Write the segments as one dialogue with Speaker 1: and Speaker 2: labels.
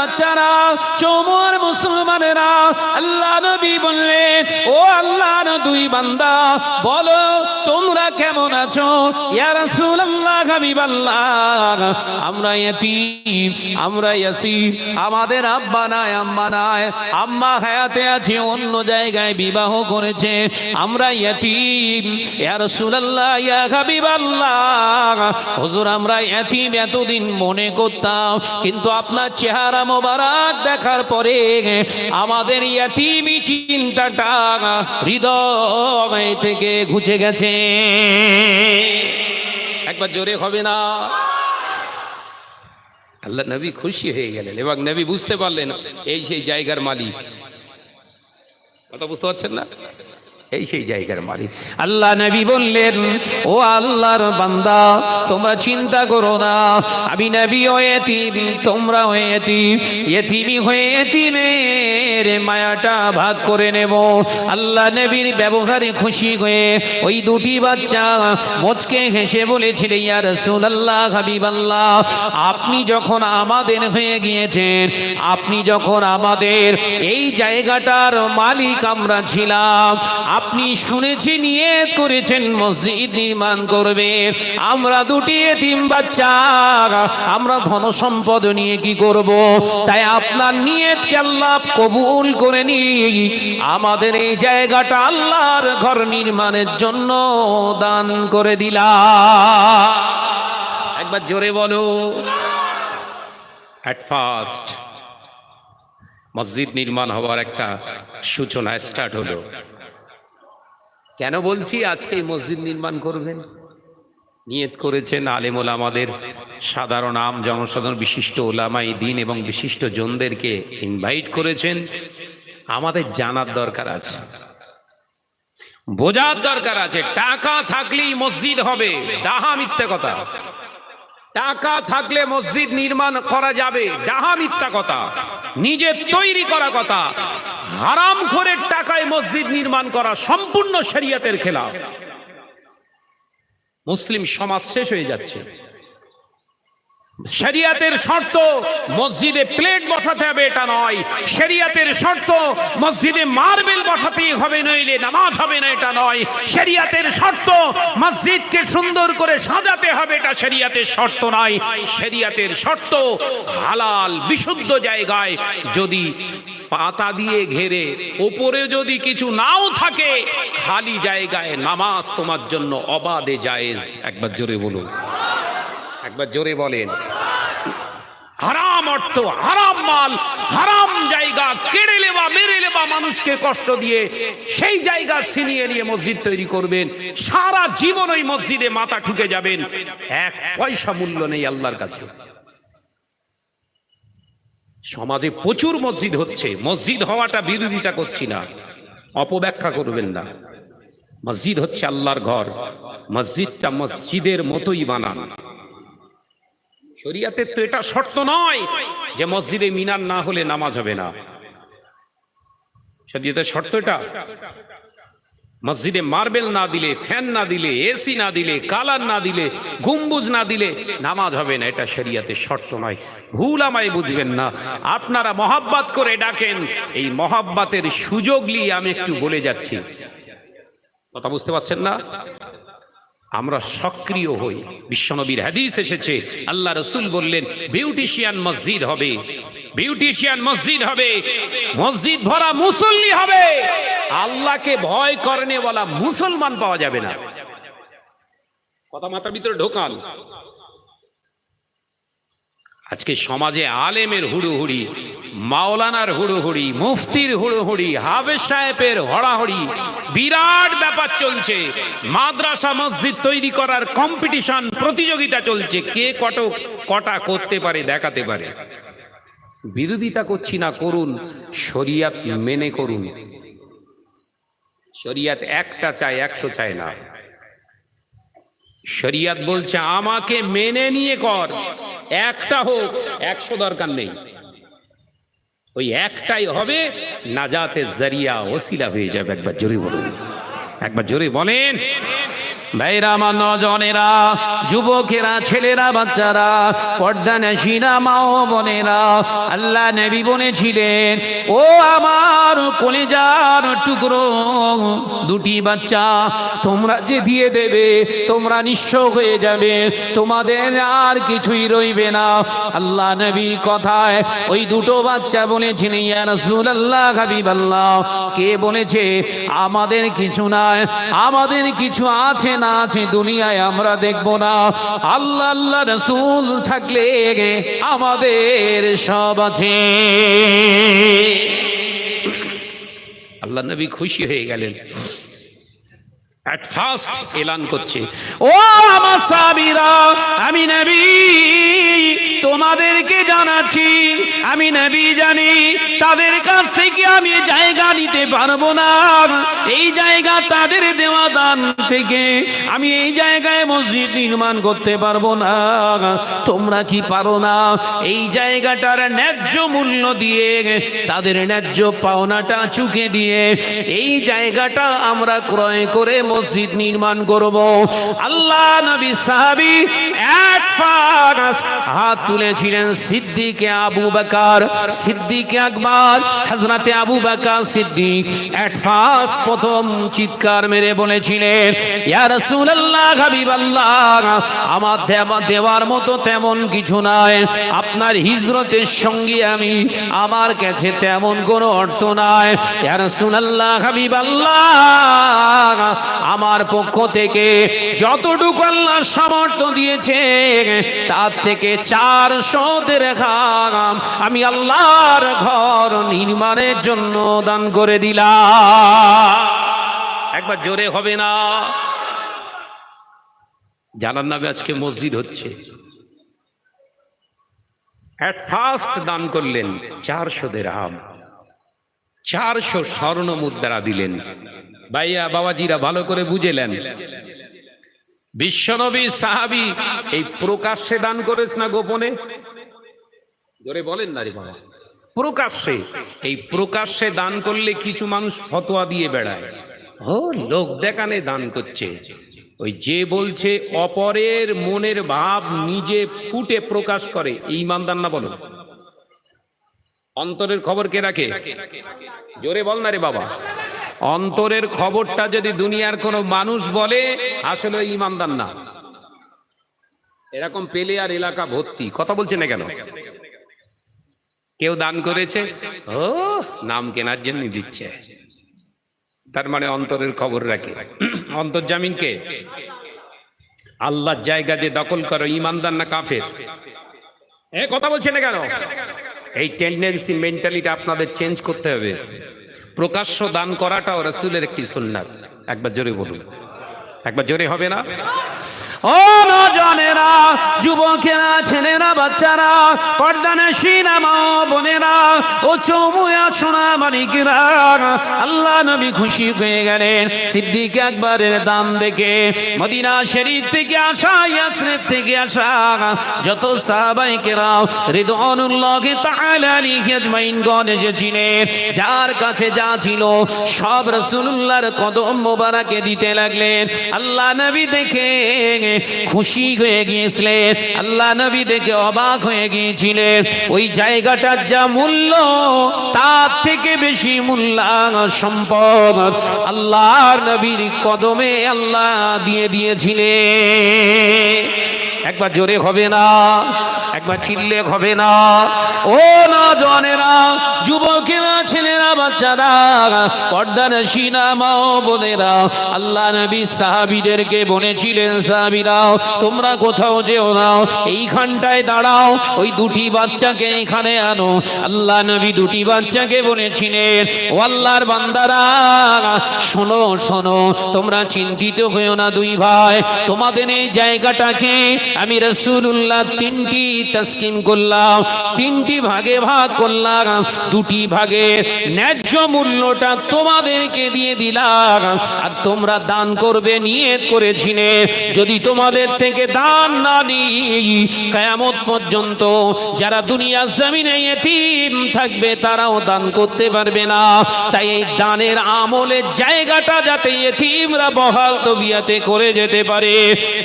Speaker 1: বাচ্চারা, চৌমর মুসলমানেরা, আল্লাহ নবী বললেন, ও আল্লাহর দুই বান্দা, বলো তোমরা কেমন আছো? ইয়া রাসূলুল্লাহ, হাবিবাল্লাহ, আমরা ইয়াতীম, আমরা ইয়াসীর, আমাদের আব্বা নাই, আম্মা নাই, আম্মা হায়াতে আছে, অন্য জায়গায় বিবাহ করেছে, আমরা ইয়াতীম। ইয়া রাসূলুল্লাহ, ইয়া হাবিবাল্লাহ, হুজুর আমরা ইয়াতীম এতদিন মনে করতাম, কিন্তু আপনার চেহারা মোবারক দেখার পরে আমাদের ইয়াতীমি চিন্তাটা হৃদয় থেকে ঘুচে গেছে। একবার জোরে হবে না? আল্লাহ নবী খুশি হয়ে গেলেন এবং নবী বুঝতে পারলেন এই সেই জায়গার মালিক। কথা বুঝতে পারছেন না? এই সেই জায়গার মালিক। আল্লাহ নবী বললেন, ও আল্লাহর বান্দা, তোমরা চিন্তা করো না, আমি নবী হয়ে এতিম, তোমরা হয়ে এতিম, এতিমি হয়ে এতিমের মায়াটা ভাগ করে নেব। আল্লাহ নবীর ব্যবহারে খুশি হয়ে ওই দুটি বাচ্চা মুচকে হেসে বলেছিল, ইয়া রাসূলুল্লাহ, হাবিবাল্লাহ, আপনি যখন আমাদের হয়ে গিয়েছেন, আপনি যখন আমাদের এই জায়গাটার মালিক আমরা ছিলাম, আপনি শুনেছি নিয়ত করেছেন মসজিদ নির্মাণ করবে, আমরা দুটি এতিম বাচ্চা, আমরা ধন সম্পদ নিয়ে কি করব? তাই আপনার নিয়তকে আল্লাহ কবুল করে নি, আমাদের এই জায়গাটা আল্লাহর ঘর নির্মাণের জন্য দান করে দিলাম। একবার জোরে বলো। এট ফার্স্ট মসজিদ নির্মাণ হওয়ার একটা সূচনা স্টার্ট হলো। কেন বলছি আজকে এই মসজিদ নির্মাণ করবেন? নিয়ত করেছেন আলেম ওলামাদের, সাধারণ আম জনসাধারণ, বিশিষ্ট ওলামায়ে দ্বীন এবং বিশিষ্ট জনদেরকে ইনভাইট করেছেন। আমাদের জানার দরকার আছে, বোঝার দরকার আছে। টাকা থাকলেই মসজিদ হবে, ডাহা মিথ্যা কথা। টাকা থাকলে মসজিদ নির্মাণ করা যাবে, ডাহা মিথ্যা কথা। নিজে তৈরি করা কথা। হারামখোরের টাকায় মসজিদ নির্মাণ করা সম্পূর্ণ শরীয়তের খেলাফ। মুসলিম সমাজ শেষ হয়ে যাচ্ছে। শরিয়াতের শর্ত মসজিদে প্লেট বসাতে হবে এটা নয়, শরিয়াতের শর্ত মসজিদে মার্বেল বসাতেই হবে, নইলে নামাজ হবে না এটা নয়, শরিয়াতের শর্ত মসজিদকে সুন্দর করে সাজাতে হবে এটা শরিয়াতের শর্ত নয়, শরিয়াতের শর্ত হালাল বিশুদ্ধ জায়গায় যদি পাতা দিয়ে ঘেরে উপরে যদি কিছু নাও থাকে, খালি জায়গায় নামাজ তোমার জন্য অবাধে জায়েজ। একবার জোরে বলুন, একবার জোরে বলেন। হারাম অর্থ, হারাম মাল, হারাম জায়গা কেড়ে নেওয়া, মেরে নেওয়া, মানুষকে কষ্ট দিয়ে সেই জায়গা ছিনিয়ে নিয়ে মসজিদ তৈরি করবেন, সারা জীবন ওই মসজিদে মাথা ঠুকে যাবেন, এক পয়সা মূল্য নেই আল্লাহর কাছে। সমাজে প্রচুর মসজিদ হচ্ছে, মসজিদ হওয়াটা বিরোধিতা করছি না, অপব্যাখ্যা করবেন না। মসজিদ হচ্ছে আল্লাহর ঘর, মসজিদটা মসজিদের মতোই বানান। শরিয়াতের তো এটা শর্ত নয় যে মসজিদে মিনার না হলে নামাজ হবে না, শরিয়াতের শর্ত এটা। মসজিদে মার্বেল না দিলে, ফ্যান না দিলে, এসি না দিলে, কালার না দিলে, গম্বুজ না দিলে নামাজ হবে না, এটা শরিয়াতের শর্ত নয়। ভুল আমায় বুঝবেন না। আপনারা মহাব্বত করে ডাকেন, এই মহাব্বতের সুযোগ নিয়ে আমি একটু বলে যাচ্ছি। কথা বুঝতে পারছেন না? আমরা সক্রিয় হই। বিশ্বনবীর হাদিস এসেছে, আল্লাহ রাসূল বললেন বিউটিশিয়ান মসজিদ হবে, বিউটিশিয়ান মসজিদ হবে, মসজিদ ভরা মুসল্লি হবে, আল্লাহকে ভয় করনে ওয়ালা মুসলমান পাওয়া যাবে না। কথা মাথার ভিতরে ঢোকান। আজকে সমাজে আলেমের হুড়োহুড়ি, মাওলানার হুড়োহুড়ি, মুফতির হুড়োহুড়ি, হাফেজ সাহেবের হড়াহড়ি, বিরাট ব্যাপার চলছে। মাদ্রাসা মসজিদ তৈরি করার কম্পিটিশন, প্রতিযোগিতা চলছে, কে কটা করতে পারে দেখাতে পারে। বিরোধিতা করছি না, করুন, শরিয়াত মেনে করুন। শরিয়াত একটা চায়, 100 চায় না। শরিয়াত বলছে আমাকে মেনে নিয়ে কর, একটা হোক, 100 দরকার নেই। ওই একটাই হবে, নাজাতের জরিয়া, ওসিলা হয়ে যাবে। একবার জোরে বলুন, একবার জোরে বলেন। ভাইরা আমার, নজনেরা, যুবকেরা, ছেলেরা, বাচ্চারা, পর্দানশীরা, মা ও বোনেরা, আল্লাহ নবী বলেছিলেন, ও আমার কলিজার টুকরো দুটি বাচ্চা, তোমরা যে দিয়ে দেবে তোমরা নিঃস্ব হয়ে যাবে, তোমাদের আর কিছুই রইবে না। আল্লাহ নবীর কথায় ওই দুটো বাচ্চা বলেছিলেন, ইয়া রাসূলুল্লাহ, হাবিবাল্লাহ, কে বলেছে আমাদের কিছু নাই, আমাদের কিছু আছে না আছে দুনিয়ায় আমরা দেখব না, আল্লাহ আল্লাহ রাসূল থাকলে আমাদের সব আছে। আল্লাহ নবী খুশি হয়ে গেলেন। এট ফার্স্ট এলান করছে, ও আমার সাহাবীরা, আমি নবী তোমাদেরকে জানাচ্ছি, আমি নবী জানি তাদের কাছ থেকে আমি জায়গা নিতে পারবো না, এই জায়গা তাদের দেওয়া দান থেকে আমি এই জায়গায় মসজিদ নির্মাণ করতে পারবো না। তোমরা কি পারো না এই জায়গাটার ন্যায্য মূল্য দিয়ে, তাদের ন্যায্য পাওনাটা চুকে দিয়ে এই জায়গাটা আমরা ক্রয় করে মসজিদ নির্মাণ করব। আল্লাহ নবী সাহাবী এক ফার্স্ট হাত তুলেছিলেন সিদ্দিকে আবু বকর, সিদ্দিকে আকবর, হযরতে আবু বকর সিদ্দিক এট ফার্স্ট প্রথম চিৎকার মেরে বলেছিলেন, ইয়া রাসূলুল্লাহ, হাবিবাল্লাহ, আমার দেওয়ার মতো তেমন কিছু নাই, আপনার হিজরতের সঙ্গে আমি, আমার কাছে তেমন কোনো অর্থ নাই, ইয়া রাসূলুল্লাহ, হাবিবাল্লাহ, আমার পক্ষ থেকে যতটুকু আল্লাহ সামর্থ্য দিয়েছে তার থেকে 400 দিরহাম আমি আল্লাহর ঘর নির্মাণের জন্য দান করে দিলাম। একবার জোরে হবে না? জানার নামে আজকে মসজিদ হচ্ছে। এট ফার্স্ট দান করলেন 400 দিরহাম, 400 স্বর্ণ মুদ্রা দিলেন। ভাইয়া বাবাজিরা ভালো করে বুঝেলেন, বিশ্বনবী সাহাবী এই প্রকাশ্যে দান করেছ না গোপনে? জোরে বলেন না রে বাবা। প্রকাশ্যে, এই প্রকাশ্যে দান করলে কিছু মানুষ ফতোয়া দিয়ে বেড়ায়, ও লোক দেখানে দান করছে। ওই যে বলছে অপরের মনের ভাব নিজে ফুটে প্রকাশ করে, এই ইমানদার না? বলো, অন্তরের খবর কে রাখে? জোরে বল না রে বাবা। অন্তরের খবরটা যদি দুনিয়ার কোনো মানুষ বলে, আসলে ইমানদার না। এরকম পেলে আর এলাকা ভর্তি। কথা বলছে না কেন? কেউ দান করেছে, ও নাম কেনার জন্য দিচ্ছে, তার মানে অন্তরের খবর রাখে। অন্তর্জামিন কে? আল্লাহর জায়গা যে দখল করো, ইমানদার না কাফের? কথা বলছে না কেন? এই টেন্ডেন্সি, মেন্টালিটি আপনাদের চেঞ্জ করতে হবে। প্রকাশ্য দান করাটাও রাসূলের একটি সুন্নাত। একবার জোরে বলুন, একবার জোরে হবে না? ও নজনেরা, যুবকেরা, ছেলেরা, বাচ্চারা, পর্দানশীরা, মা বোনেরা, ও চৌমুয়া সোনা মানিকেরা, আল্লাহ নবী খুশি হয়ে গেলেন সিদ্দিক আকবরের দান দেখে। মদিনা শরীফ থেকে আসা, ইয়াসরিব থেকে আসা যত সাহাবায়ে কেরাম রিদওয়ানুল্লাহি তাআলা আলাইহি আজমাইন গণ এসেছিলেন, যার কাছে যা ছিল সব রাসূলুল্লাহর কদম মোবারকে দিতে লাগলেন। আল্লাহ নবী দেখে খুশি হয়ে গিয়েছিলেন, আল্লাহ নবী দেখে অবাক হয়ে গিয়েছিলেন। ওই জায়গাটার যা মূল্য, তার থেকে বেশি মূল্যায়ন সম্পদ আল্লাহর নবীর কদমে আল্লাহ দিয়ে দিয়েছিলেন। একবার জোরে হবে না? একবার চিল্লে হবে না? ও নজনেরা, যুবকেরা, ছেলেরা, বাচ্চারা, পর্দানশীরা, মা বোনেরা, আল্লাহ নবী সাহাবীদেরকে বলেছিলেন, সাহাবীরা তোমরা কোথাও যেও না, এইখানটায় দাঁড়াও, ওই দুটি বাচ্চাকে এখানে আনো। আল্লাহ নবী দুটি বাচ্চাকে বলেছিলেন, ও আল্লাহর বান্দারা শোনো শোনো, তোমরা চিন্তিত হইও না দুই ভাই, তোমাদের এই জায়গাটাকে আমি রাসূলুল্লাহ তিনটি তাসকিম করলাম, তিনটি ভাগে ভাগ করলাম, দুটি ভাগের ন্যায্য মূল্যটা তোমাদেরকে দিয়ে দিলাম, আর তোমরা দান করবে নিয়ত করেছিলে। যদি তোমাদের থেকে দান না নিই, কিয়ামত পর্যন্ত যারা দুনিয়ার জমিনে ইতিম থাকবে তারাও দান করতে পারবে না। তাই এই দানের আমলের জায়গাটা যাতে ইতিমরা বহাল তবিয়াতে করে যেতে পারে,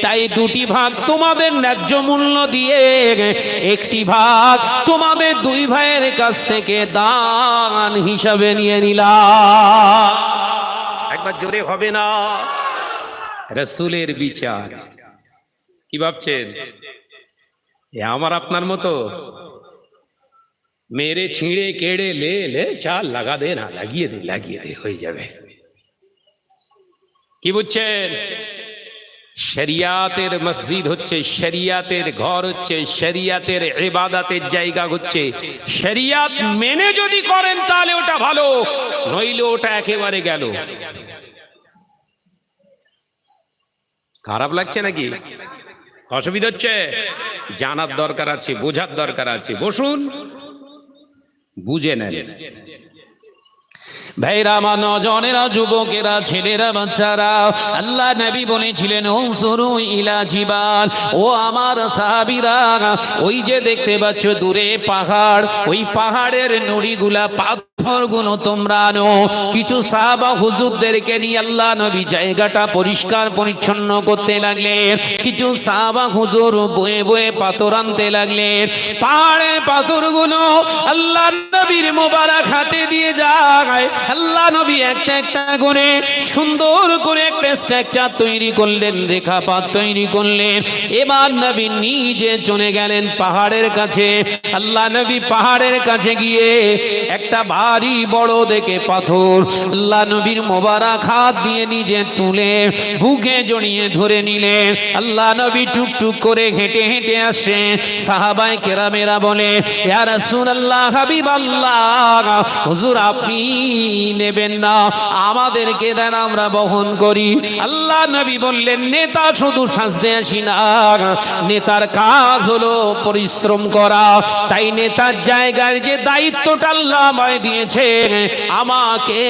Speaker 1: তাই দুটি ভাগ তোমাদের ন্যায্য মূল্য দিয়ে একটি ভাগ তোমাদের দুই ভাইয়ের কাছ থেকে দান হিসাবে নিয়ে নিলাম। একবার জোরে হবে না? রাসূলের বিচার কি ভাবছেন? এ আমার আপনার মতো মেরে ছিঁড়ে কেড়ে লে লে চাল লাগা দে না, লাগিয়ে দে হয়ে যাবে। কি বুঝছেন? শরিয়াতের মসজিদ হচ্ছে, শরিয়াতের ঘর হচ্ছে, শরিয়াতের ইবাদতের জায়গা হচ্ছে। শরিয়াত মেনে যদি করেন তাহলে ওটা ভালো, নইলে ওটা একেবারে গেল। খারাপ লাগছে নাকি? অসুবিধা হচ্ছে? জানার দরকার আছে, বোঝার দরকার আছে। বসুন, বুঝে নেন। ভাইরা, আমার নজনেরা, যুবকেরা, ছেলেরা, বাচ্চারা, আল্লাহ নবী বলেছিলেন উনসুরু ইলা জিবাল, ও আমার সাহাবীরা, ওই যে দেখতে পাচ্ছ দূরে পাহাড়, ওই পাহাড়ের নুড়িগুলা পাথরগুলো তোমরা আনো। কিছু সাহাবা হুজুরদেরকে নিয়ে আল্লাহ নবী জায়গাটা পরিষ্কার পরিচ্ছন্ন করতে লাগলেন। কিছু সাহাবা হুজুর বয়ে বয়ে পাথর আনতে লাগলেন। পাহাড়ের পাথরগুলো আল্লাহ নবীর মোবারক হাতে দিয়ে যায়। আল্লাহ নবী একটা একটা করে সুন্দর করে একটা স্ট্রাকচার তৈরি করলেন, রেখাপাত তৈরি করলেন। এবার নবী নিজে চলে গেলেন পাহাড়ের কাছে। আল্লাহ নবী পাহাড়ের কাছে গিয়ে একটা ভারী বড় দেখে পাথর আল্লাহ নবীর মোবারক হাত দিয়ে নিজে তুলে বুকে জড়িয়ে ধরে নিলেন। আল্লাহ নবী টুকটুক করে হেঁটে হেঁটে আসে। সাহাবায়ে কেরামেরা বলে, ইয়া রাসূলুল্লাহ, হাবিবাল্লাহ, হুজুর আপনি নেবেন না, আমাদেরকে দেন, আমরা বহন করি। আল্লাহ নবী বললেন, নেতা শুধু সাজতে আসি না, নেতার কাজ হলো পরিশ্রম করা। তাই নেতার জায়গার যে দায়িত্বটা আল্লাহ আমায় দিয়েছে, আমাকে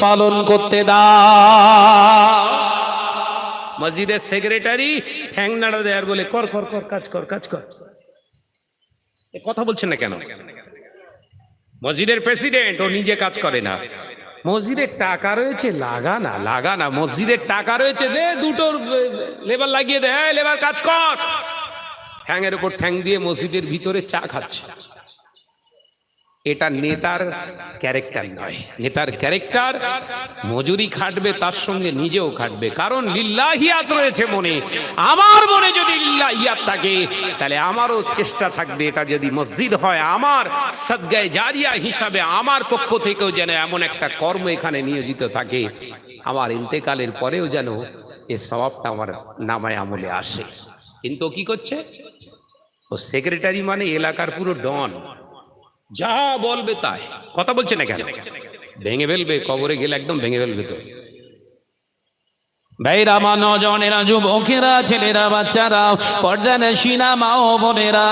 Speaker 1: পালন করতে দাও। মসজিদের সেক্রেটারি ঠ্যাং নাড়া দেয়ার বলে, কর কর কর, কাজ কর কাজ কর। কথা বলছেন না কেন? মসজিদের প্রেসিডেন্ট, ও নিজে কাজ করে না। মসজিদের টাকা রয়েছে, লাগা না। মসজিদের টাকা রয়েছে, দে দুটো লেবার লাগিয়ে দে, লেবার কাজ কর। ঠ্যাংয়ের উপর ঠ্যাং দিয়ে মসজিদের ভিতরে চা খাচ্ছে। এটা নেতার ক্যারেক্টার নয়। নেতার ক্যারেক্টার মজুরি খাটবে, তার সঙ্গে নিজেও খাটবে। কারণ লিল্লাহিয়াত রয়েছে মনে। আমার মনে যদি লিল্লাহিয়াত থাকে, তাহলে আমারও চেষ্টা থাকবে, এটা যদি মসজিদ হয়, আমার সাদগায়ে জারিয়া হিসাবে আমার পক্ষ থেকেও যেন এমন একটা কর্ম এখানে নিয়োজিত থাকে, আমার ইন্তেকালের পরেও যেন এই সওয়াবটা আমার নামায় আমলে আসে। কিন্তু কি করছে? ও সেক্রেটারি মানে এলাকার পুরো ডন, যা বলবে তাই। কথা বলছে না কেন? ভেঙে ফেলবে, কবরে গেলে একদম ভেঙে ফেলবে। তো ভাইরা, মা, নজনেরা, যুবকেরা, ছেলেরা, বাচ্চারা, পর্দানশীনা মা ও বোনেরা,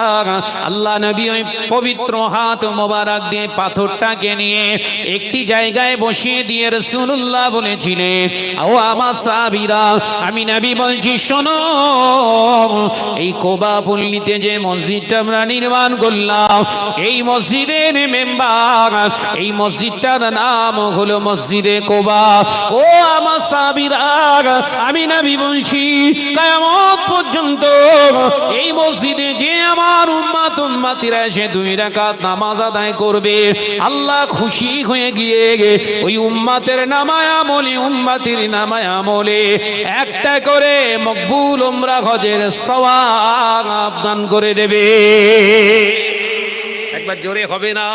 Speaker 1: আল্লাহ নবী ওই পবিত্র হাত মোবারক দিয়ে পাথরটাকে নিয়ে একটি জায়গায় বসিয়ে দিয়ে রাসূলুল্লাহ বলেছিলেন, ও আমার সাহাবীরা, আমি নবী বলছি শোনো, এই কোবা পল্লীতে যে মসজিদটা আমরা নির্মাণ করলাম, এই মসজিদের মেম্বার, এই মসজিদটার নাম হলো মসজিদে কোবা। ও আমার সাহাবীরা, আমি নবী বলছি, কিয়ামত পর্যন্ত এই মসজিদে যে আমার উম্মতিরা এসে 2 রাকাত নামাজ আদায় করবে, আল্লাহ খুশি হয়ে গিয়ে ওই উম্মতের নামায় আমলে, উম্মতির নামায় আমলে একটা করে মকবুল উমরা হজের সওয়াব দান করে দেবে। একবার জোরে হবে না?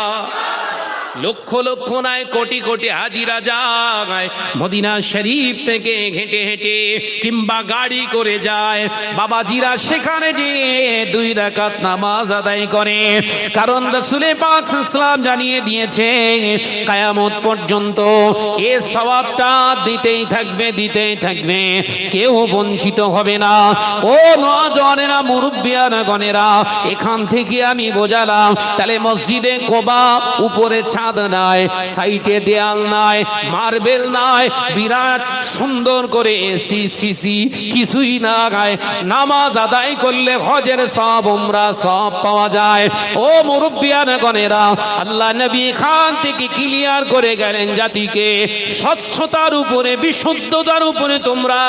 Speaker 1: লক্ষ লক্ষ নয় কোটি কোটি হাজিরা যায় মদিনা শরীফ থেকে হেঁটে হেঁটে কিংবা গাড়ি করে যায়, বাবাজিরা সেখানে গিয়ে 2 রাকাত নামাজ আদায় করে। কারণ রাসূল পাক সাল্লাল্লাহু জানিয়ে দিয়েছে কিয়ামত পর্যন্ত এ সওয়াবটা দিতেই থাকবে, দিতেই থাকবে, কেউ বঞ্চিত হবে না। ও নওজওয়ানেরা, মুরব্বিয়ানা গণেরা, এখান থেকে আমি বোঝালাম তাহলে মসজিদে কোবা উপরে ছাদ নাই, সাইডে দেয়াল নাই, মার্বেল নাই, বিরাট সুন্দর করে এসি সিসি কিছুই না গায়, নামাজ আদায় করলে হজের সব, উমরা সব পাওয়া যায়। ও মুরব্বিয়ানা গণেরা, আল্লাহ নবী এখান থেকে ক্লিয়ার করে গেলেন জাতিকে, স্বচ্ছতার উপরে, বিশুদ্ধতার উপরে তোমরা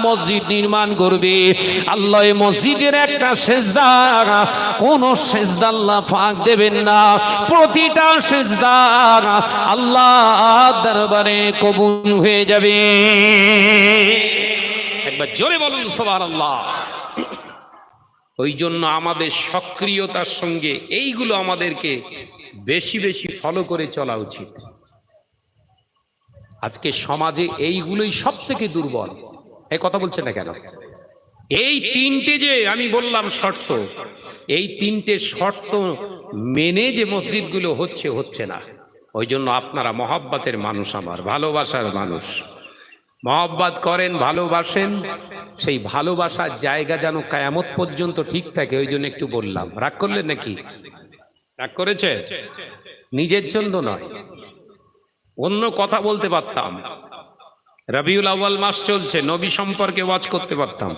Speaker 1: মসজিদ নির্মাণ করবে। আল্লাহ মসজিদের একটা সেজদা, কোন সেজদা আল্লাহ ফাঁক দেবেন না, প্রতিটা সেজদা আল্লাহ দরবারে কবুল হয়ে যাবে। একবার জোরে বলুন সুবহানাল্লাহ। ওই জন্য আমাদের সক্রিয়তার সঙ্গে এইগুলো আমাদেরকে বেশি বেশি ফলো করে চলা উচিত। আজকে সমাজে এইগুলোই সব থেকে দুর্বল। এই কথা বলছেন না কেন? এই 3টে যে আমি বললাম শর্ত, এই 3টে শর্ত মেনে যে মসজিদগুলো হচ্ছে না। ওই জন্য আপনারা মহব্বতের মানুষ, আমার ভালোবাসার মানুষ, মহব্বত করেন, ভালোবাসেন, সেই ভালোবাসার জায়গা যেন কিয়ামত পর্যন্ত ঠিক থাকে। ওই জন্য একটু বললাম। রাগ করলেন নাকি? রাগ করেছে? নিজের জন্য নয়, অন্য কথা বলতে পারতাম, রবিউল আউয়াল মাস চলছে, নবী সম্পর্কে ওয়াজ করতে পারতাম,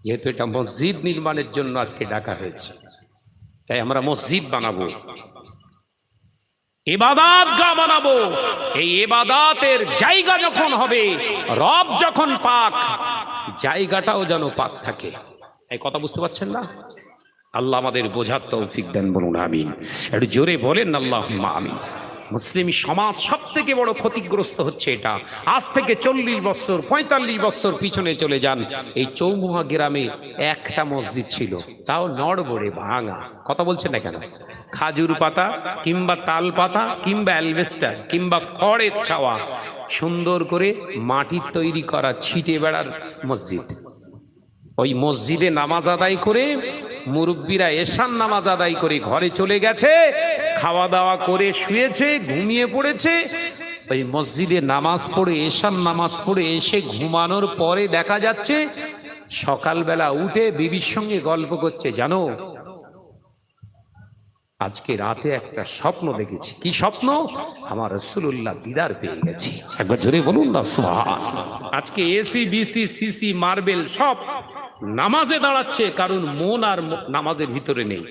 Speaker 1: যেহেতু এটা মসজিদ নির্মাণের জন্য আজকে ডাকা হয়েছে, তাই আমরা মসজিদ বানাবো, ইবাদত গাহ বানাবো। এই ইবাদতের জায়গা যখন হবে, রব যখন পাক, জায়গাটাও যেন পাক থাকে। এই কথা বুঝতে পারছেন না? আল্লাহ আমাদের বোঝার তৌফিক দেন, বলুন আমিন। একটু জোরে বলেন আল্লাহুম্মা আমিন। মুসলিম সমাজ সব থেকে বড় ক্ষতিগ্রস্ত হচ্ছে এটা। আজ থেকে 40 বছর 45 বছর পিছনে চলে যান, এই চৌমুহা গ্রামে একটা মসজিদ ছিল, তাও নড়বড়ে ভাঙা। কথা বলছেন না কেন? খাজুর পাতা কিংবা তাল পাতা কিংবা অ্যালবেস্টার কিংবা খড়ের ছাওয়া, সুন্দর করে মাটির তৈরি করা ছিটে বেড়ার মসজিদ। ওই মসজিদে নামাজ আদায় করে মুরব্বীরা এশার নামাজ আদায় করে ঘরে চলে গেছে, খাওয়া দাওয়া করে শুয়েছে, ঘুমিয়ে পড়েছে। ওই মসজিদে নামাজ পড়ে, এশার নামাজ পড়ে এসে ঘুমানোর পরে দেখা যাচ্ছে সকালবেলা উঠে বিবির সঙ্গে গল্প করছে, জানো আজকে রাতে একটা স্বপ্ন দেখেছি। কি স্বপ্ন? আমার রাসূলুল্লাহ দিদার পেয়ে গেছি। একবার জোরে বলুন না সুবহানাল্লাহ। আজকে এসি বিসি সিসি মার্বেল সব নামাজে দাঁড়াচ্ছে, কারণ মন আর নামাজের ভিতরে নেই।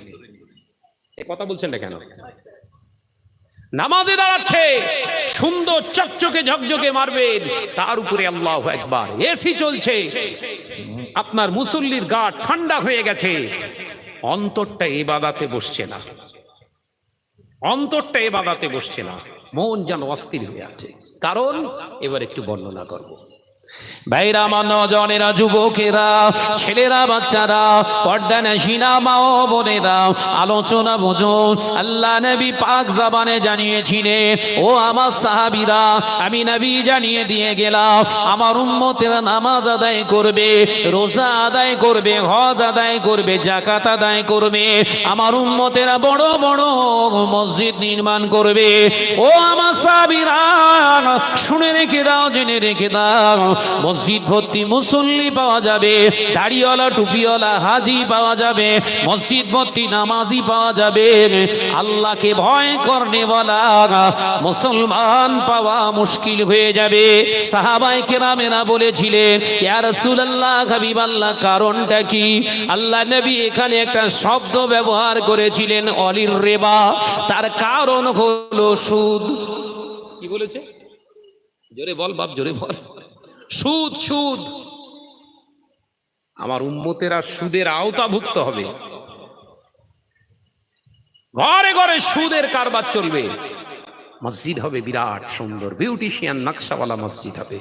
Speaker 1: এই কথা বলছেন না কেন? নামাজে দাঁড়াচ্ছে, সুন্দর চকচকে ঝকঝকে মার্বেল, তার উপরে আল্লাহু আকবার, এসি চলছে, আপনার মুসল্লির গা ঠান্ডা হয়ে গেছে, অন্তরটা ইবাদতে বসছে না, অন্তরটা ইবাদতে বসছে না, মন যেন অস্থির হয়ে আছে। কারণ এবার একটু বর্ণনা করব। ভাইরা আমার, নওজওয়ানেরা, যুবকেরা, ছেলেরা, বাচ্চারা, পর্দানশীনা মা ও বোনেরা, আলোচনা বুঝুন। আল্লাহ নবী পাক জবানে জানিয়েছিলেন, ও আমার সাহাবীরা, আমি নবী জানিয়ে দিয়ে গেলাম, আমার উম্মতেরা নামাজ আদায় করবে, রোজা আদায় করবে, হজ আদায় করবে, যাকাত আদায় করবে, আমার উম্মতেরা বড় বড় মসজিদ নির্মাণ করবে। ও আমার সাহাবীরা, শুনে রেখে দাও, জেনে রেখে দাও, মসজিদ ভর্তি মুসল্লি পাওয়া যাবে, দাড়িওয়ালা টুপিওয়ালা হাজি পাওয়া যাবে, মসজিদ ভর্তি নামাজি পাওয়া যাবে, আল্লাহকে ভয় করনেওয়ালা মুসলমান পাওয়া মুশকিল হয়ে যাবে। সাহাবায়ে কেরামেরা বলেছিলেন, ইয়া রাসূলুল্লাহ, হাবিবাল্লাহ, কারণটা কি? আল্লাহ নবী এখানে একটা শব্দ ব্যবহার করেছিলেন, অলির রিবা। তার কারণ হলো সুদ। কি বলেছে? জোরে বল বাপ, জোরে বল। সুদ, সুদ। আমার উম্মতেরা সুদের আওতাভুক্ত হবে, ঘরে ঘরে সুদের কারবার চলবে, মসজিদ হবে বিরাট সুন্দর বিউটিশিয়ান নকশাওয়ালা মসজিদ হবে।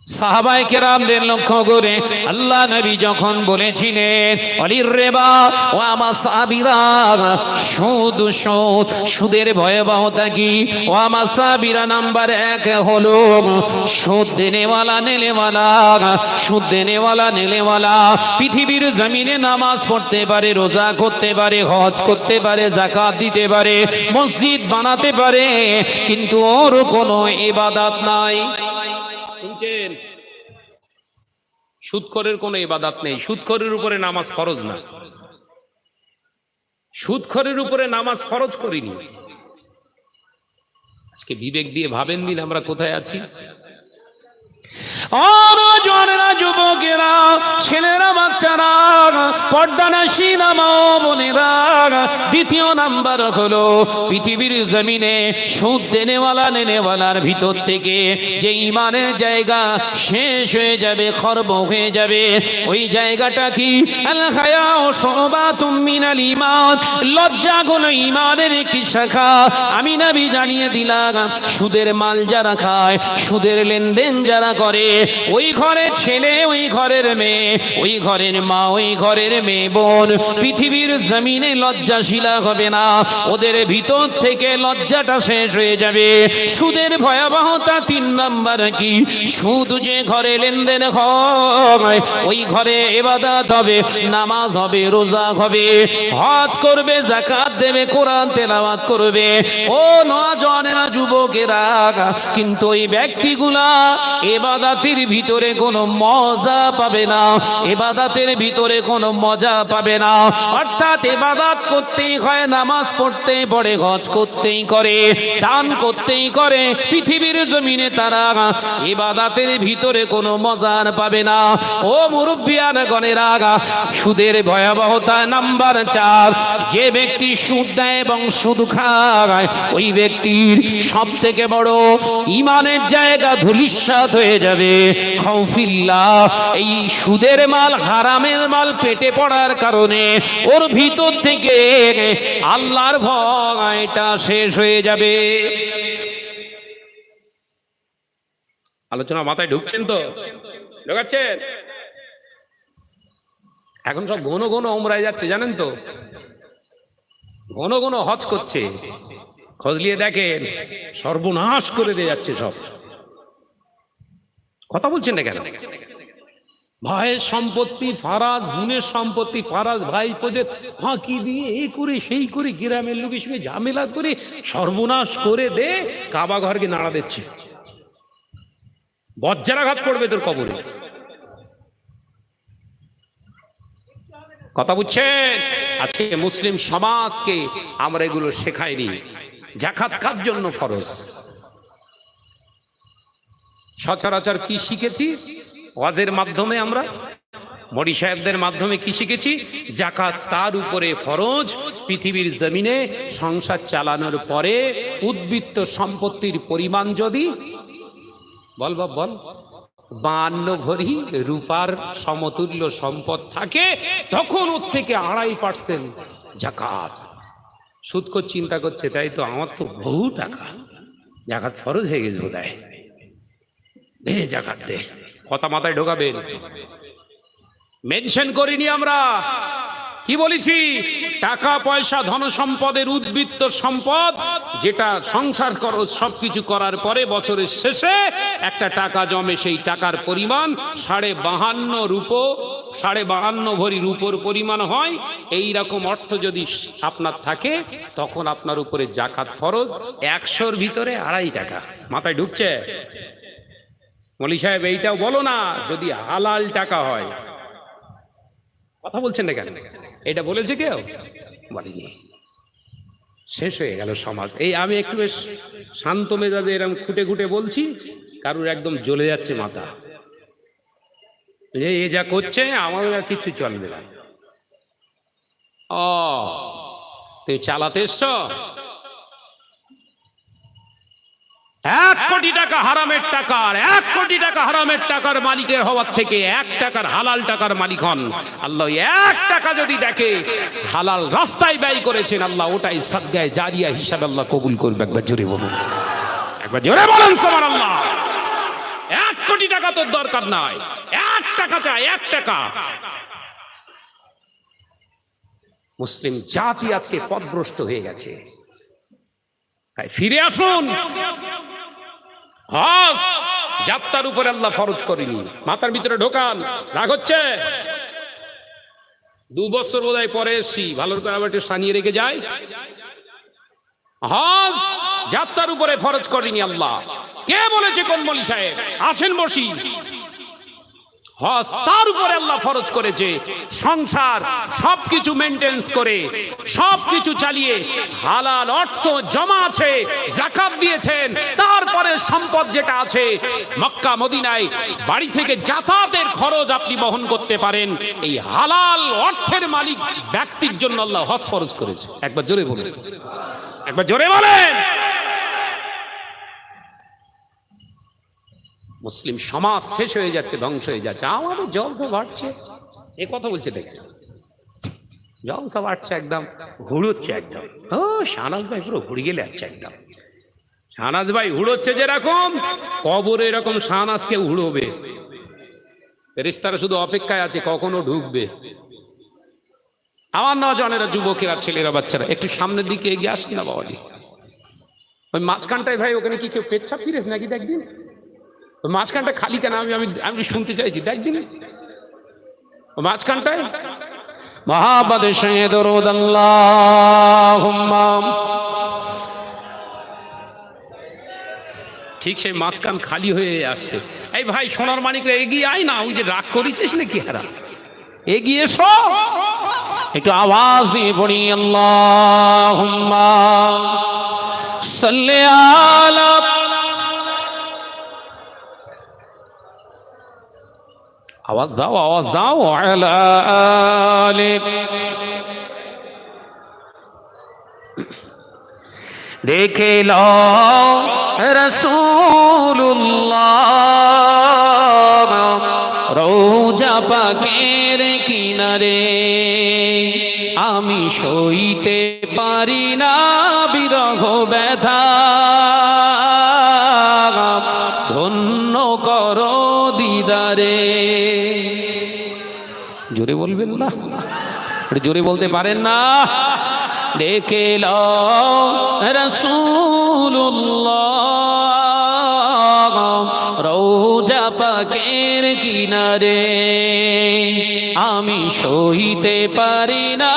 Speaker 1: সাহাবায়ে কেরামদের লক্ষ্য করে আল্লাহ নবী যখন বলেছিলেন অলির রেবা ও আমার সাহাবীরা, সুদ সুদ সুদের ভয়াবহতা কি ও আমার সাহাবীরা, নাম্বার 1 হলো সুদ দেনেওয়ালা নেলেওয়ালা। সুদ দেনেওয়ালা নেলেওয়ালা পৃথিবীর জমিনে নামাজ পড়তে পারে, রোজা করতে পারে, হজ করতে পারে, যাকাত দিতে পারে, মসজিদ বানাতে পারে, কিন্তু ওর কোনো ইবাদত নাই। শুনছেন? সুদখোরের কোনো ইবাদত নেই। সুদখোরের উপরে নামাজ ফরজ না। সুদখোরের উপরে নামাজ ফরজ করিনি। আজকে বিবেক দিয়ে ভাবেন দিন আমরা কোথায় আছি। জওয়ানেরা, যুবকেরা, ছেলেরা, বাচ্চারা, পর্দানাশীলা মা বোনেরা, দ্বিতীয় নাম্বার হলো পৃথিবীর জমিনে সুদ দেনেওয়ালা নেনেওয়ালার ভিতর থেকে যে ইমানের জায়গা শেষ হয়ে যাবে, খর্ব হয়ে যাবে, ওই জায়গাটা কি? আল হায়াউ শুবাতুম মিনাল ঈমান। লজ্জা হলো ইমানের একটি শাখা। আমি নবী জানিয়ে দিলাম, সুদের মাল যারা খায়, সুদের লেনদেন যারা করে, ওই ঘরের ছেলে, ওই ঘরের মেয়ে, ওই ঘরের মা, ওই ঘরের মেয়ে বোন পৃথিবীর জমিনে লজ্জাশীলা হবে না। ওদের ভিতর থেকে লজ্জাটা শেষ হয়ে যাবে। সুদের ভয়াবহতা 3 নাম্বার কি? সুদ যে ঘরে লেনদেন হয়, ওই ঘরে ইবাদত হবে, নামাজ হবে, রোজা হবে, হজ করবে, যাকাত দেবে, কোরআন তেলাওয়াত করবে। ও নওজওয়ানেরা, যুবকেরা, কিন্তু ওই ব্যক্তিগুলা ইবাদতের ভিতরে কোনো মজা পাবে না, ইবাদতের ভিতরে কোনো মজা পাবে না। অর্থাৎ ইবাদত করতেই হয়, নামাজ পড়তেই পড়ে, হজ করতেই করে, দান করতেই করে, পৃথিবীর জমিনে তারা ইবাদতের ভিতরে কোনো মজা পাবে না। ও মুরব্বিয়ান গণেরা, সুদের ভয়াবহতা নাম্বার 4। যে ব্যক্তি সুদ দেয় এবং সুদ খায়, ওই ব্যক্তির সব থেকে বড় ইমানের জায়গা ধূলিসাৎ হয়ে যাবে। খাউফিল্লাহ। এই সুদের মাল, হারামের মাল পেটে পড়ার কারণে ওর ভিতর থেকে আল্লাহর ভয়টা শেষ হয়ে যাবে। আলোচনা মাথায় ঢুকছেন তো? ঢোকাচ্ছেন? এখন সব ঘন ঘন ওমরায় যাচ্ছে, জানেন তো, ঘন ঘন হজ করছে। খোঁজলিয়ে দেখেন, সর্বনাশ করে দিয়ে যাচ্ছে সব। কথা বলছেন না কেন? ভাইয়ের সম্পত্তি ফারাজ, বোনের সম্পত্তি ফারাজ, ভাই পদের ফাঁকি দিয়ে এই করে সেই করে গ্রামের লোকের সঙ্গে ঝামেলা করে সর্বনাশ করে দে, কাবা ঘরকে নাড়া দিচ্ছে। বজ্রাঘাত করবে তোর কবরে। কথা বুঝছেন? আজকে মুসলিম সমাজকে আমরা এগুলো শেখাইনি। যাকাত কার জন্য ফরজ? সচরাচর কি শিখেছি? ওয়াজের মাধ্যমে, আমরা মরি সাহেবদের মাধ্যমে কি শিখেছি? যাকাত তার উপরে ফরজ। পৃথিবীর জমিনে সংসার চালানোর পরে উদ্বৃত্ত সম্পত্তির পরিমাণ যদি বল 52 ভরি রূপার সমতুল্য সম্পদ থাকে, তখন ওর থেকে 2.5% যাকাত। সুদকর চিন্তা করছে, তাই তো, আমার তো বহু টাকা, যাকাত ফরজ হয়ে গেছে বোধহয়, দে যাকাত দে। কথা মাথায় ঢোকাবেন। মেনশন করিনি আমরা, কি বলেছি? টাকা পয়সা, ধন সম্পদের উদ্বৃত্ত সম্পদ, যেটা সংসার খরচ সবকিছু করার পরে বছরের শেষে একটা টাকা জমে, সেই টাকার পরিমাণ 52.5 রূপো, 52.5 ভরি রূপোর পরিমাণ হয়। এই রকম অর্থ যদি আপনার থাকে, তখন আপনার উপরে যাকাত ফরজ। 100-র ভিতরে 2.5 টাকা। মাথায় ঢুকছে? মৌলী সাহেব এইটাও বলো না, যদি হালাল টাকা হয়। কথা বলছেন না কেন? এটা বলেছে কেউ? বলেনি। শেষ হয়ে গেল সমাজ। এই আমি একটু বেশ শান্ত মেজাজে এরকম খুঁটে খুঁটে বলছি, কারুর একদম জ্বলে যাচ্ছে মাথা, যে এ যা করছে আমাদের আর কিচ্ছু চলবে না। ও, তুই চালাতে এসছ? 1 কোটি টাকা হারামের টাকার, 1 কোটি টাকা হারামের টাকার মালিকের হওয়ার থেকে 1 টাকার হালাল টাকার মালিক হন। আল্লাহ 1 টাকা যদি দেখে হালাল রাস্তায় ব্যয় করেছেন, আল্লাহ ওটাই সাদগায়ে জারিয়া হিসাবে আল্লাহ কবুল করবে। একবার জোরে বলুন, একবার জোরে বলুন সুবহানাল্লাহ। 1 কোটি টাকা তোর দরকার নাই, 1 টাকা চাই, 1 টাকা। মুসলিম জাতি আজকে পথভ্রষ্ট হয়ে গেছে। তাই ফিরে আসুন। হজ যাত্রার উপরে আল্লাহ ফরজ করেনি, মাথার ভিতরে ঢোকান। রাগ হচ্ছে? 2 বছর বোধহয় পরে এসছি, ভালো করে আবার একটু সানিয়ে রেখে যায়। হজ যাত্রার উপরে ফরজ করেনি আল্লাহ। কে বলেছে? কোন মৌলী সাহেব? আসেন বসি। হজ তার উপরে আল্লাহ ফরজ করেছে, সংসার সবকিছু মেইনটেনেন্স করে, সবকিছু চালিয়ে, হালাল অর্থ জমা আছে, যাকাত দিয়েছেন, তারপরে সম্পদ যেটা আছে মক্কা মদিনায় বাড়ি থেকে যাতায়াতের খরচ আপনি বহন করতে পারেন, এই হালাল অর্থের মালিক ব্যক্তির জন্য আল্লাহ হজ ফরজ করেছে। একবার জোরে বলেন, একবার জোরে বলেন। মুসলিম সমাজ শেষ হয়ে যাচ্ছে, ধ্বংস হয়ে যাচ্ছে। আমাদের জলসা বাড়ছে, এ কথা বলছে দেখছে, জলসা বাড়ছে, একদম হুড়োচ্ছে একদম। ও শাহনাজ ভাই পুরো হুড়ে গেলে যাচ্ছে একদম। শাহনাজ ভাই হুড়োচ্ছে যেরকম, কবরে এরকম শাহনাজকে হুড়োবে। ফেরেশতারা শুধু অপেক্ষায় আছে কখনো ঢুকবে। আমার নওজওয়ানেরা, যুবকেরা, ছেলেরা, বাচ্চারা একটু সামনের দিকে এগিয়ে আসি না বাবাজি। ওই মাঝখানটায় ভাই ওখানে কি কেউ পেচ্ছাপ ফিরেছে নাকি দেখদিন? মাঝখানটা খালি কেন? আমি শুনতে চাইছি, দেখ দিন মাঝখানটায়। মহাব্বতের সঙ্গে দরুদ আল্লাহুম্মা। ঠিক সেই মাঝখান খালি হয়ে আসছে। এই ভাই সোনার মানিকরা এগিয়ে আয় না, ওই যে রাগ করেছিস নাকি হারা, এগিয়ে এসো। একটু আওয়াজ দিয়ে পড়ি আল্লাহুম্মা সাল্লি আলা। আওয়াজ দাও, আওয়াজ দাও। আলা আলি। দেখে লও রাসূলুল্লাহ রওজা পাকের কিনারে, আমি সইতে পারি না বিরহ ব্যথা, ধন্য করো দিদারে। জোরে বলবেন না? জোরে বলতে পারেন না? দেখে লও রাসূলুল্লাহ রওজা পাকের কিনারে, আমি সইতে পারি না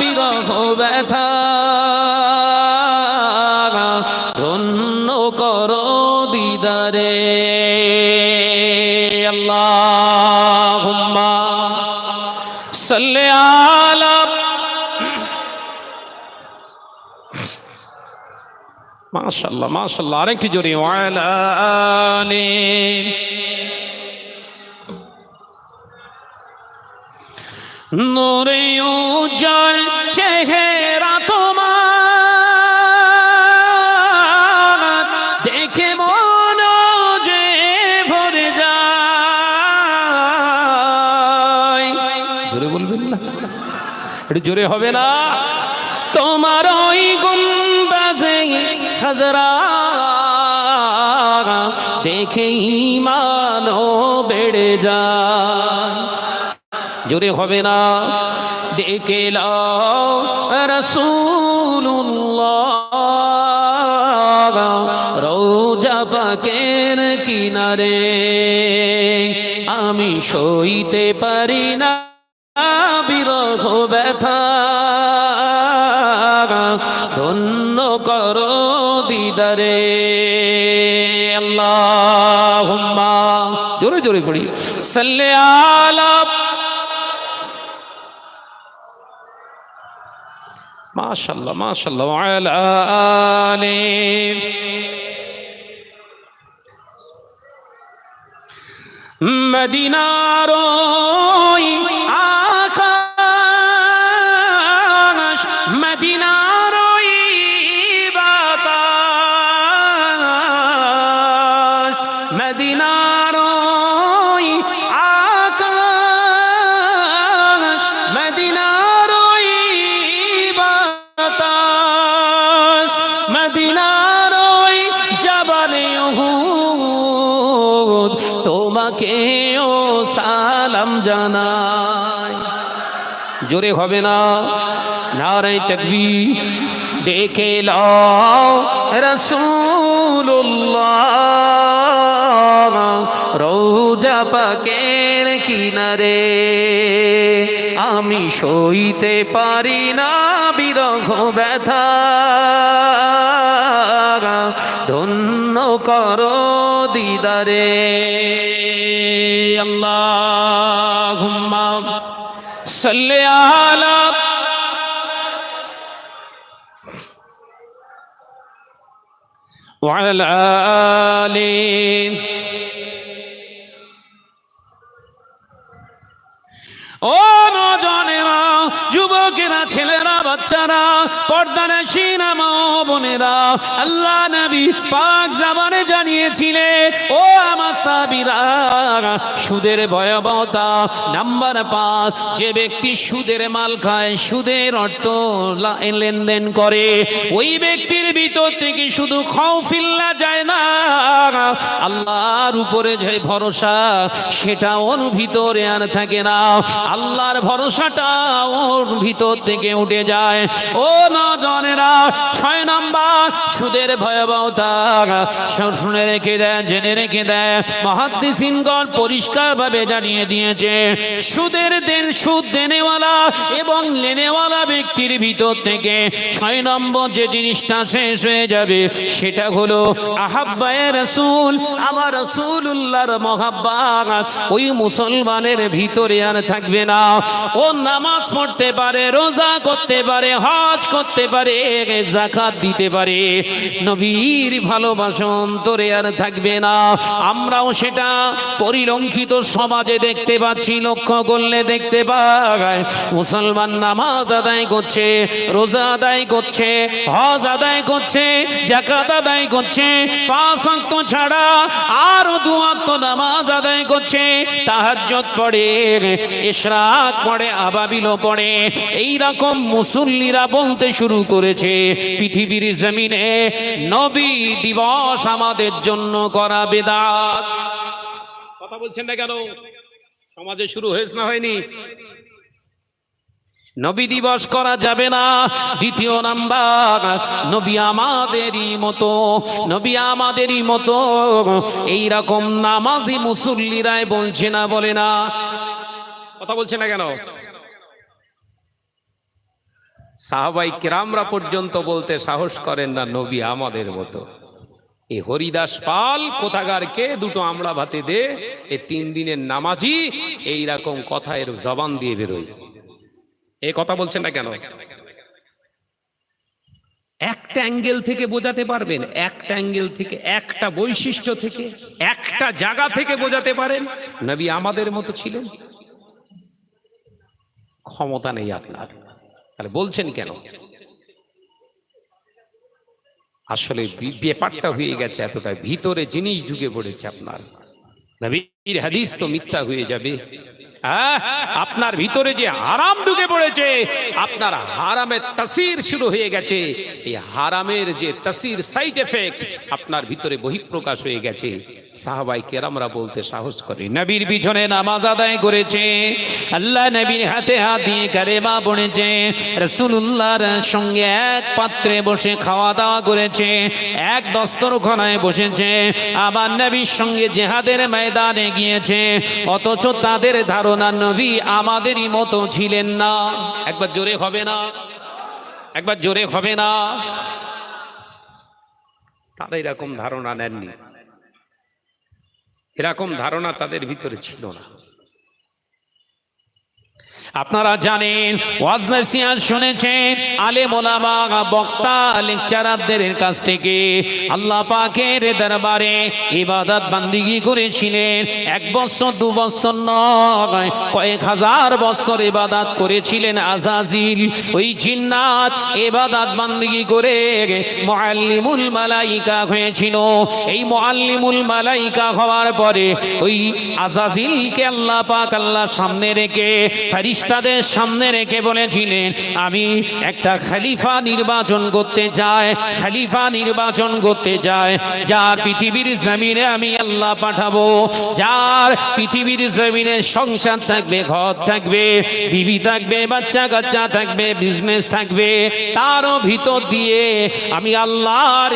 Speaker 1: বিরহ ব্যথা, ধন্য করো দিদারে। আল্লাহুম্মা সাল্লি আলা। মাশাআল্লাহ, মাশাআল্লাহ। আরেকটি জোরে ওয়ালা আলি। নূরে উজ্জ্বল চেহারা তোমার, দেখে মন যে ভরে যায়। জোরে বলবেন না? একটু জোরে হবে না? তোমার ওই গুম্বাজে খাজরা দেখে ঈমানও বেড়ে যায়। জোরে হবে না? দেখে লও রাসূলুল্লাহ রওজা পাকের কিনারে, আমি সইতে পারি না বিরহ ব্যথা, ধন্য করো দিদারে। আল্লাহুম্মা, জোরে জোরে পড়ি, সাল্লি আলা। মাশাআল্লাহ, মাশাআল্লাহ। ওয়ালা আলি। মদিনার ওই আকাশ, মদিনার ওই বাতাস, মদিনার ওই আকাশ, মদিনার ওই বাতাস, মদিনার ওই জাবালে উহুদ তোমাকেও সালাম জানাই। জোরে হবে না? নারে তাকবীর। দেখে লও রাসূলুল্লাহ রওজা পাকের কিনারে, আমি সইতে পারি না বিরহ ব্যথা, ধন্য করো দিদারে। আল্লাহুম্মা সাল্লি আলা ওয়া আলা আলি। ও নজনেরা, যুবকেরা, ছেলেরা, বাচ্চারা, পর্দানশীনা মা বোনেরা, আল্লাহ নবী পাক জাবানে জানিয়েছিলেন, ও আমার সাহাবীরা, সুদের ভয়াবহতা। নাম্বার 5, যে ব্যক্তি সুদের মাল খায়, সুদের অর্থ লেনদেন করে, ওই ব্যক্তির ভিতর থেকে শুধু খাউফিল্লাহ যায় না, আল্লাহর উপরে যে ভরসা সেটা ওর ভিতরে আর থাকে না। আল্লাহর ভরসাটা ওর ভিতর থেকে উঠে যায়। ও নজনেরা, 6 নাম্বার সুদের ভয়াবহতা শুনে রেখে দেয়, জেনে রেখে দেয়। মুহাদ্দিসিনগণ পরিষ্কারভাবে জানিয়ে দিয়েছে, সুদ দেনেওয়ালা এবং লেনেওয়ালা ব্যক্তির ভিতর থেকে 6 নম্বর যে জিনিসটা শেষ হয়ে যাবে সেটা হলো আহাব্বায়ে রাসূল, আমার রাসূলুল্লাহর মহাব্বত ওই মুসলমানের ভিতরে আর থাকবে না। ও নামাজ পড়তে পারে, রোজা করতে পারে, হজ করতে পারে, যাকাত দিতে পারে, নবীর ভালোবাসা অন্তরে আর থাকবে না। আমরাও সেটা পরিলক্ষিত সমাজে দেখতে পাচ্ছি, লক্ষ্য করলে দেখতে পাই মুসলমান নামাজ আদায় করছে, রোজা আদায় করছে, হজ আদায় করছে, যাকাত আদায় করছে, 5 ওয়াক্ত ছাড়া আরো 2 ওয়াক্ত নামাজ আদায় করছে, তাহাজ্জুদ পড়ে, ইশরাক পড়ে, আবাবিলও পড়ে। এই রকম মুসল্লিরা বলতে শুরু করেছে, পৃথিবীর জমিনে নবী দিবস আমাদের জন্য করা বিদআত। কথা বলছেন না কেন? সমাজে শুরু হয়েছে না হয়নি? নবী দিবস করা যাবে না। দ্বিতীয় নাম্বার, নবী আমাদেরই মতো, নবী আমাদেরই মতো এই রকম নামাজি মুসল্লিরাই বলছে না, বলে না? কথা বলছে না কেন? সাহাবাই কেরামরা পর্যন্ত বলতে সাহস করেন না নবী আমাদের মতো। এই হরিদাস পাল কোথাকারকে 2টো আমড়া ভাতে দে, এই 3 দিনের নামাজি, এই রকম কথা এর জবান দিয়ে বেরোয়। এই কথা বলছেন না কেন? একটা অ্যাঙ্গেল থেকে বোঝাতে পারবেন, একটা অ্যাঙ্গেল থেকে, একটা বৈশিষ্ট্য থেকে, একটা জায়গা থেকে বোঝাতে পারেন নবী আমাদের মতো ছিলেন? ক্ষমতা নেই আপনার, তাহলে বলছেন কেন? আসলে ব্যাপারটা হয়ে গেছে এতটা ভিতরে জিনিস ঢুকে পড়েছে আপনার। নবীর হাদিস তো মিথ্যা হয়ে যাবে। আপনার ভিতরে যে হারাম ঢুকে পড়েছে, আপনার হারামের তাসির শুরু হয়ে গেছে। এই হারামের যে তাসির, সাইড এফেক্ট আপনার ভিতরে বহিঃপ্রকাশ হয়ে গেছে। সাহাবাই কেরামরা বলতে সাহস করে, নবীর পিছনে নামাজ আদায় করেছে, আল্লাহ নবীর হাতে হাত দিয়ে কালেমা পড়েছে, রাসূলুল্লাহর সঙ্গে এক পাত্রে বসে খাওয়া দাওয়া করেছে, এক দস্তরখানায় বসেছে, আমার নবীর সঙ্গে জিহাদের ময়দানে গিয়েছে, অথচ তাদের ধারণা নবী আমাদেরই মতো ছিলেন না। একবার জোরে হবে না? একবার জোরে হবে না? তারা এরকম ধারণা নেননি, এরকম ধারণা তাদের ভিতরে ছিল না। আপনারা জানেন, ওয়াজ নসিহত শুনেছেন আলেম ওলামা, বক্তা, লেকচারারদের কাছ থেকে আল্লাহ পাকের দরবারে ইবাদত বান্দিগি করেছিলেন। 1 বছর 2 বছর নয়, কয়েক হাজার বছর ইবাদত করেছিলেন আজাজিল। ওই জিন্নাত ইবাদত বান্দিগি করে মুআল্লিমুল মালাইকা হয়েছিল। এই মুআল্লিমুল মালাইকা হওয়ার পরে ওই আজাজিলকে আল্লাহ পাক আল্লাহর সামনে রেখে ফেরেশতা ফেরেশতাদের সামনে রেখে বলেছিলেন আমি একটা খলিফা নির্বাচন করতে চাই, খলিফা নির্বাচন করতে চাই যার পৃথিবীর জমিনে আমি আল্লাহ পাঠাবো, যার পৃথিবীর জমিনে সংসার থাকবে, ঘর থাকবে, বিবি থাকবে, বাচ্চা কাচ্চা থাকবে, বিজনেস থাকবে, তারও ভিতর দিয়ে আমি আল্লাহর